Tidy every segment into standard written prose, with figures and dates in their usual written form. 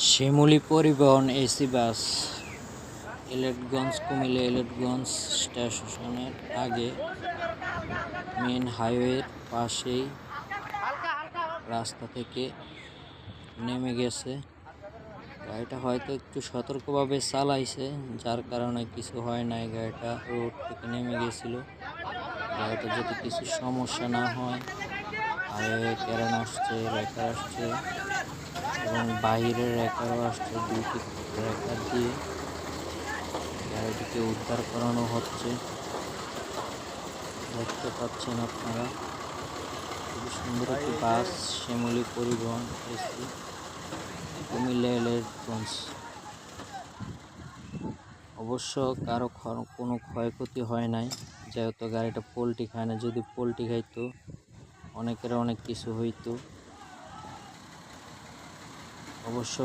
শিমুলী পরিবহন AC bus এলেটগঞ্জ Comilla এলেটগঞ্জ স্টেশনের আগে মেন হাইওয়ের পাশেই রাস্তা থেকে নেমে গেছে। গাড়িটা হয়তো একটু সতর্কভাবে চালাইছে, যার কারণে কিছু হয় নাই। গাড়িটা রোড থেকে নেমে গেছিল। গাড়িটা যদি কিছু সমস্যা না হয়, হাইওয়ে ক্যারেন আসছে, রেকার আসছে এবং বাইরের রেকারও আসছে। দুইটি রেকার দিয়ে গাড়িটিকে উদ্ধার করানো হচ্ছে। দেখতে পাচ্ছেন আপনারা, খুবই সুন্দর একটি বাস, শিমুলী পরিবহন এসি, কুমিল্লা এলেটগঞ্জ। অবশ্য কারো কোনো ক্ষয়ক্ষতি হয় নাই, যেহেতু গাড়িটা পোল্টি খায় না। যদি পোল্টি খাইতো অনেকের অনেক কিছু হইতো। অবশ্য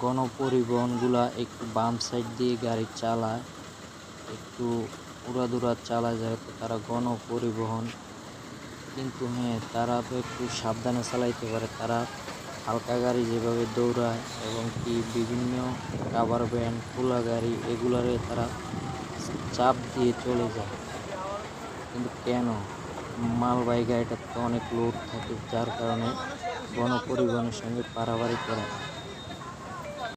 গণপরিবহনগুলা একটু বাম সাইড দিয়ে গাড়ি চালায়, একটু উড়াদুরা চালায়, যেহেতু তারা গণপরিবহন। কিন্তু হ্যাঁ, তারা তো একটু সাবধানে চালাইতে পারে। তারা হালকা গাড়ি যেভাবে দৌড়ায় এবং কি বিভিন্ন কাভার ভ্যান, খোলা গাড়ি, এগুলারে তারা চাপ দিয়ে চলে যায়। কিন্তু কেন? মালবাহী গাড়িটার তো অনেক লোড থাকে, যার কারণে গণপরিবহনের সঙ্গে পারাপারি করে।